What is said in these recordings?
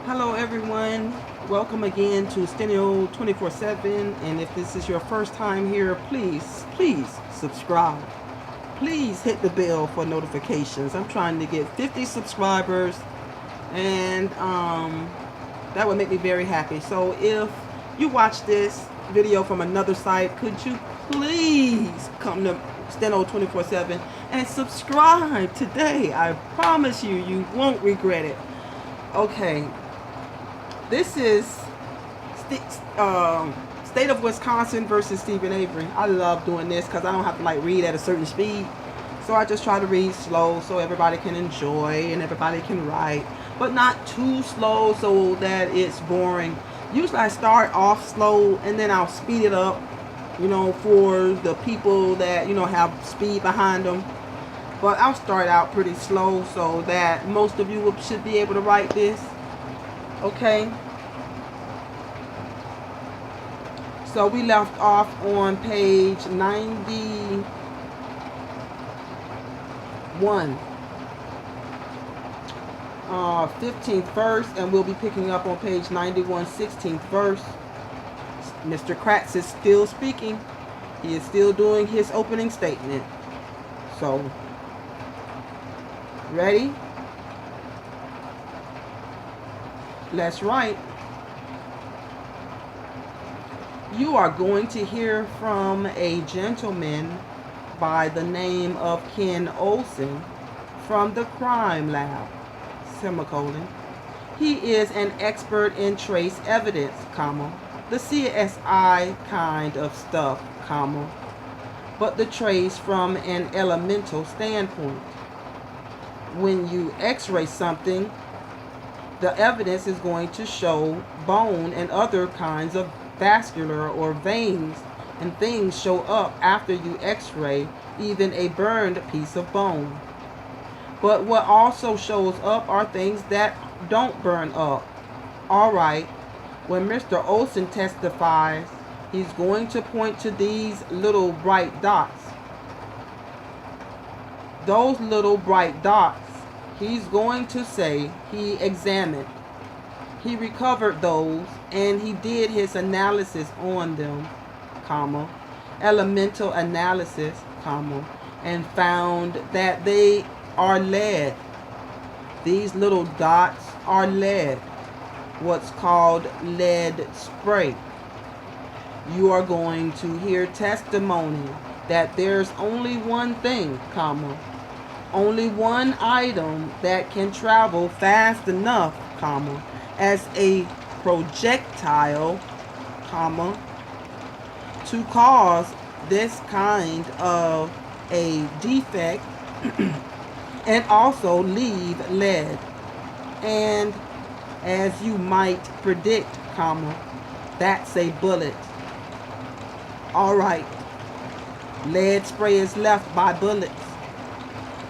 Hello everyone, welcome again to STENO 24/7, and if this is your first time here, please subscribe. Please hit the bell for notifications. I'm trying to get 50 subscribers, and that would make me very happy. So if you watch this video from another site, could you please come to STENO 24/7 and subscribe today? I promise you, you won't regret it. Okay. This is State of Wisconsin versus Stephen Avery. I love doing this because I don't have to read at a certain speed. So I just try to read slow so everybody can enjoy and everybody can write. But not too slow so that it's boring. Usually I start off slow and then I'll speed it up, for the people that, have speed behind them. But I'll start out pretty slow so that most of you should be able to write this. Okay, so we left off on page 91, 15th verse, and we'll be picking up on page 91, 16th verse. Mr. Kratz is still speaking. He is still doing his opening statement. So, ready? Let's write. You are going to hear from a gentleman by the name of Ken Olson from the crime lab, semicolon. He is an expert in trace evidence, comma, the CSI kind of stuff, comma, but the trace from an elemental standpoint. When you x-ray something, the evidence is going to show bone and other kinds of vascular or veins and things show up after you x-ray even a burned piece of bone. But what also shows up are things that don't burn up. Alright, when Mr. Olson testifies, he's going to point to these little bright dots. Those little bright dots, he's going to say he examined. He recovered those and he did his analysis on them, comma, elemental analysis, comma, and found that they are lead. These little dots are lead, what's called lead spray. You are going to hear testimony that there's only one thing, comma, only one item that can travel fast enough, comma, as a projectile, comma, to cause this kind of a defect and also leave lead. And as you might predict, comma, that's a bullet. Alright, lead spray is left by bullets.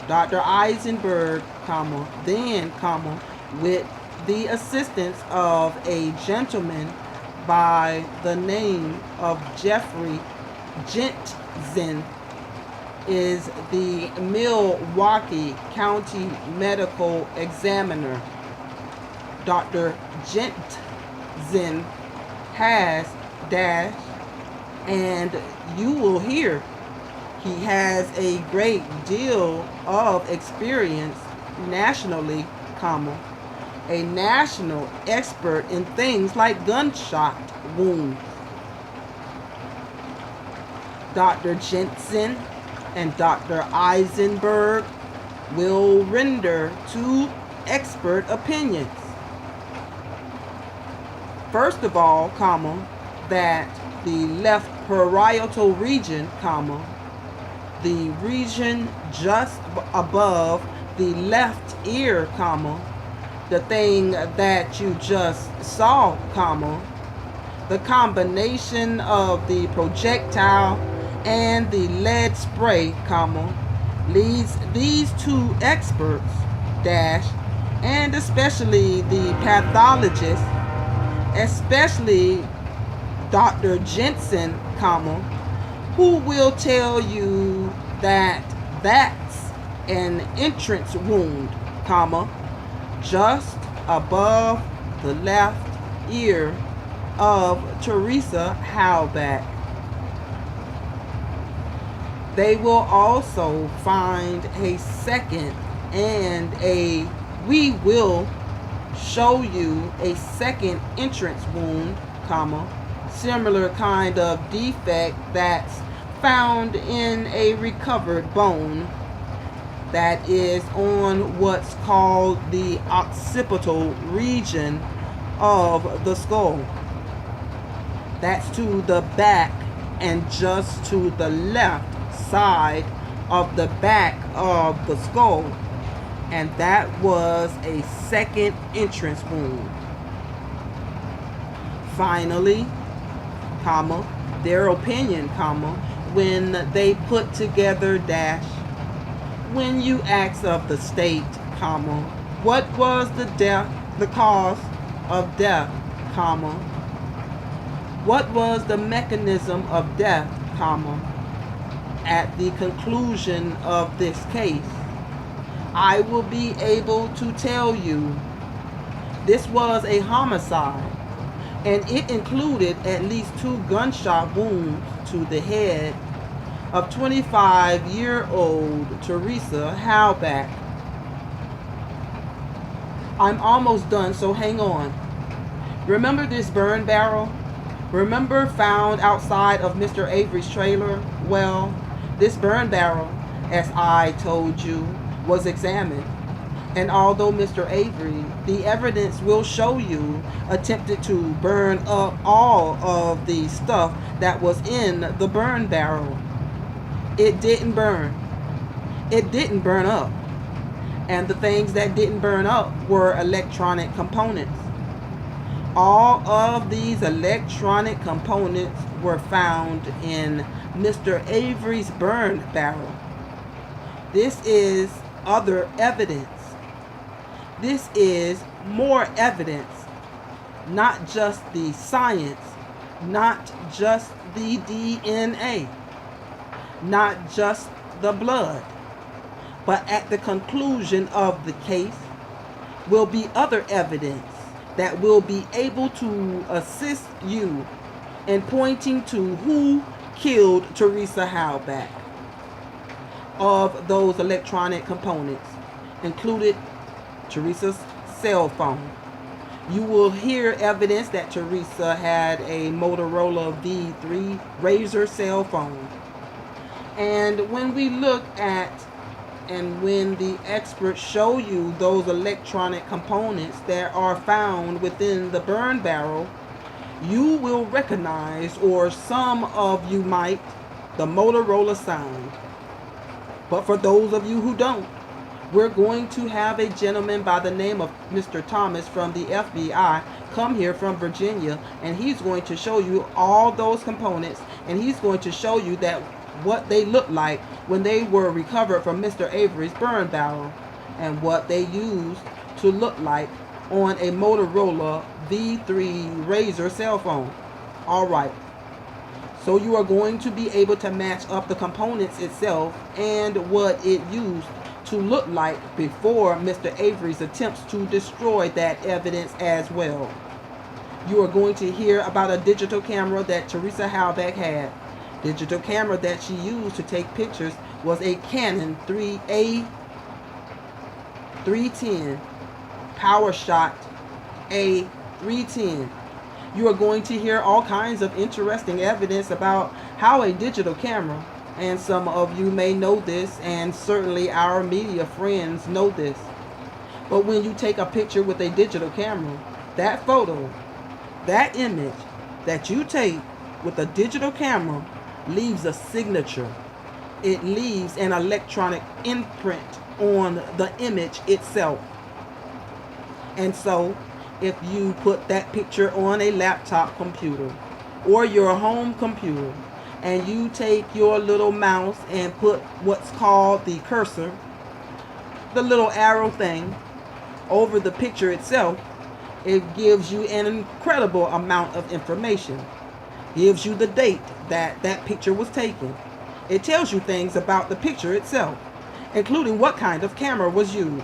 Dr. Eisenberg, comma, then, comma, with the assistance of a gentleman by the name of Jeffrey Jensen, is the Milwaukee County Medical Examiner. Dr. Jensen has dash, and you will hear he has a great deal of experience nationally, comma, a national expert in things like gunshot wounds. Dr. Jensen and Dr. Eisenberg will render two expert opinions. First of all, comma, that the left parietal region, comma, the region just above the left ear, comma, the thing that you just saw, comma, the combination of the projectile and the lead spray, comma, leads these two experts, dash, and especially the pathologist, especially Dr. Jensen, comma, who will tell you that that's an entrance wound, comma, just above the left ear of Teresa Halbach. They will also find a second we will show you a second entrance wound, similar kind of defect that's found in a recovered bone that is on what's called the occipital region of the skull. That's to the back and just to the left side of the back of the skull, and that was a second entrance wound. Finally, their opinion, when they put together dash, when you ask of the state, what was the cause of death, what was the mechanism of death, at the conclusion of this case, I will be able to tell you this was a homicide, and it included at least 2 gunshot wounds to the head of 25-year-old Teresa Halbach. I'm almost done, so hang on. Remember this burn barrel? Remember found outside of Mr. Avery's trailer? Well, this burn barrel, as I told you, was examined. And although Mr. Avery, the evidence will show you, attempted to burn up all of the stuff that was in the burn barrel, it didn't burn. It didn't burn up. And the things that didn't burn up were electronic components. All of these electronic components were found in Mr. Avery's burn barrel. This is other evidence. This is more evidence, not just the science, not just the DNA, not just the blood, but at the conclusion of the case will be other evidence that will be able to assist you in pointing to who killed Teresa Halbach. Of those electronic components included Teresa's cell phone. You will hear evidence that Teresa had a Motorola V3 Razr cell phone. And when we look at and when the experts show you those electronic components that are found within the burn barrel, you will recognize, or some of you might, the Motorola sound. But for those of you who don't, we're going to have a gentleman by the name of Mr. Thomas from the FBI come here from Virginia, and he's going to show you all those components, and he's going to show you that what they look like when they were recovered from Mr. Avery's burn barrel, and what they used to look like on a Motorola V3 Razr cell phone. All right. So you are going to be able to match up the components itself and what it used to look like before Mr. Avery's attempts to destroy that evidence as well. You are going to hear about a digital camera that Teresa Halbach had. Digital camera that she used to take pictures was a Canon 310 PowerShot A310. You are going to hear all kinds of interesting evidence about how a digital camera, and some of you may know this, and certainly our media friends know this, but when you take a picture with a digital camera, that photo, that image that you take with a digital camera leaves a signature. It leaves an electronic imprint on the image itself. And so if you put that picture on a laptop computer or your home computer, and you take your little mouse and put what's called the cursor, the little arrow thing, over the picture itself, it gives you an incredible amount of information. Gives you the date that that picture was taken. It tells you things about the picture itself, including what kind of camera was used.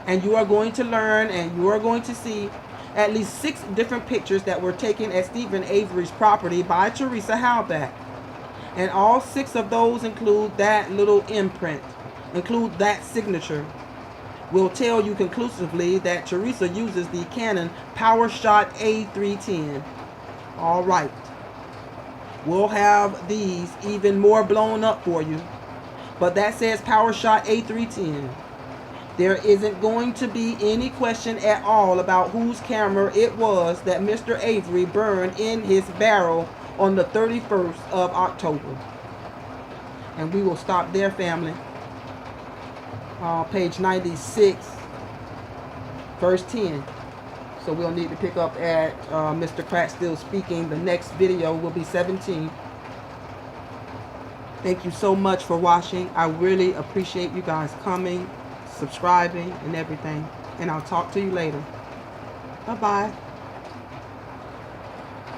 And you are going to learn, and you are going to see at least 6 different pictures that were taken at Stephen Avery's property by Teresa Halbach. And all 6 of those include that little imprint, include that signature. Will tell you conclusively that Teresa uses the Canon PowerShot A310. All right. We'll have these even more blown up for you. But that says PowerShot A310. There isn't going to be any question at all about whose camera it was that Mr. Avery burned in his barrel on the 31st of October. And we will stop there, family. Page 96, verse 10. So we'll need to pick up at Mr. Pratt still speaking. The next video will be 17. Thank you so much for watching. I really appreciate you guys coming, subscribing, and everything. And I'll talk to you later. Bye-bye.